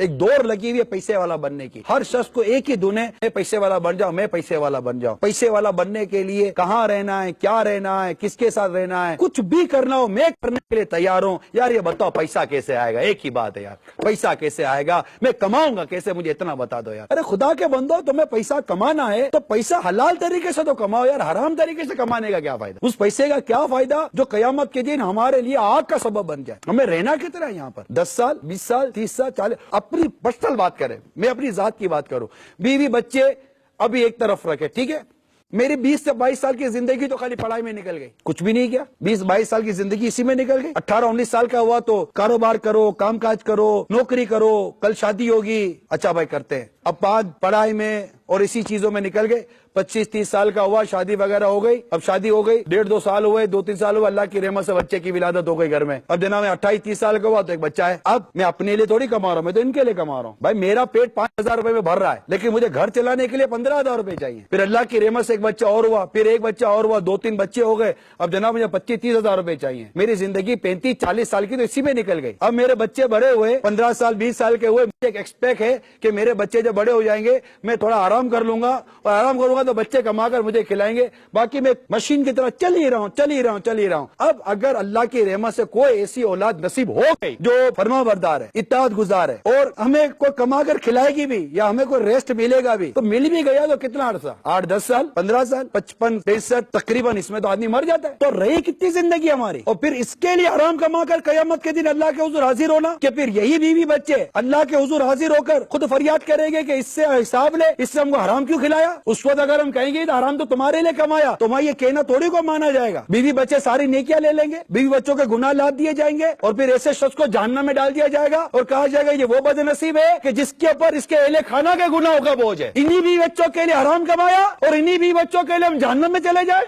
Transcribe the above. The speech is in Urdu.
ایک دور لگی ہوئی ہے پیسے والا بننے کی. ہر شخص کو ایک ہی دھن ہے, میں پیسے والا بن جاؤں, میں پیسے والا بن جاؤں. پیسے والا بننے کے لیے کہاں رہنا ہے, کیا رہنا ہے, کس کے ساتھ رہنا ہے, کچھ بھی کرنا ہو میں کرنے کے لیے تیار ہوں. یار یہ بتاؤ پیسہ کیسے آئے گا؟ ایک ہی بات ہے یار, پیسہ کیسے آئے گا, میں کماؤں گا کیسے, مجھے اتنا بتا دو یار. ارے خدا کے بندو, تمہیں پیسہ کمانا ہے تو پیسہ حلال طریقے سے تو کماؤ یار, حرام طریقے سے کمانے کا کیا فائدہ؟ اس پیسے کا کیا فائدہ جو قیامت کے دن ہمارے لیے آگ کا سبب بن جائے. ہمیں رہنا کتنا ہے یہاں پر؟ 10 سال, 20 سال, 30 سال, 40. اپنی پرسنل بات کریں, میں اپنی ذات کی بات کروں. بیوی بچے ابھی ایک طرف رکھے, ٹھیک ہے. میری 20 سے 22 سال کی زندگی تو خالی پڑھائی میں نکل گئی, کچھ بھی نہیں کیا. 20-22 سال کی زندگی اسی میں نکل گئی. 18-19 سال کا ہوا تو کاروبار کرو, کام کاج کرو, نوکری کرو, کل شادی ہوگی, اچھا بھائی کرتے ہیں. اب بعد پڑھائی میں اور اسی چیزوں میں نکل گئے. 25-30 سال کا ہوا, شادی وغیرہ ہو گئی. اب شادی ہو گئی, 1.5-2 سال ہوئے, 2-3 سال ہوئے, اللہ کی رحمت سے بچے کی ولادت ہو گئی گھر میں. اب جناب میں 28-30 سال کا ہوا تو ایک بچہ ہے. اب میں اپنے لیے تھوڑی کما رہا ہوں, میں تو ان کے لیے کما رہا ہوں. بھائی میرا پیٹ 5,000 روپے میں بھر رہا ہے, لیکن مجھے گھر چلانے کے لیے 15,000 روپے چاہیے. پھر اللہ کی رحمت سے ایک بچہ اور ہوا, پھر ایک بچہ اور ہوا, 2-3 بچے ہو گئے. اب جناب مجھے 25-30 ہزار روپے چاہیے. میری زندگی 35-40 سال کی تو اسی میں نکل گئی. اب میرے بچے بڑے ہوئے, 15 سال 20 سال کے ہوئے, مجھے ایک ایکسپیکٹ ہے کہ میرے بچے جب بڑے ہو جائیں گے میں تھوڑا آرام کر لوں گا, اور آرام کروں گا تو بچے کما کر مجھے کھلائیں گے. باقی میں مشین کی طرح چل ہی رہا ہوں. اب اگر اللہ کی رحمت سے کوئی ایسی اولاد نصیب ہو گئی جو فرما بردار ہے, اطاعت گزار ہے, اور ہمیں کوئی کما کر کھلائے گی بھی, یا ہمیں کوئی ریسٹ ملے گا بھی, تو مل بھی گیا تو کتنا عرصہ, 8-10 سال, 15 سال, 55-63 تقریباً, اس میں تو آدمی مر جاتا ہے. تو رہی کتنی زندگی ہماری, اور پھر اس کے لیے آرام کما کر قیامت کے دن اللہ کے حضور حاضر ہونا, کہ پھر یہی بیوی بچے اللہ کے حضور حاضر ہو کر خود فریاد کریں گے کہ اس سے حساب لے, اس سے ہم کو حرام کیوں کھلایا. اس وقت اگر ہم کہیں گے تو حرام تو تمہارے لیے کمایا, تمہیں یہ کہنا تھوڑی کو مانا جائے گا. بیوی بچے ساری نیکیاں لے لیں گے, بیوی بچوں کے گناہ لاد دیے جائیں گے, اور پھر ایسے شخص کو جہنم میں ڈال دیا جائے گا, اور کہا جائے گا یہ وہ بد نصیب ہے کہ جس کے اوپر اس کے اہل خانہ کے گناہوں کا بوجھ ہے. انہی بیوی بچوں کے لیے حرام کمایا, اور انہی بیوی بچوں کے لیے ہم جہنم میں چلے جائیں.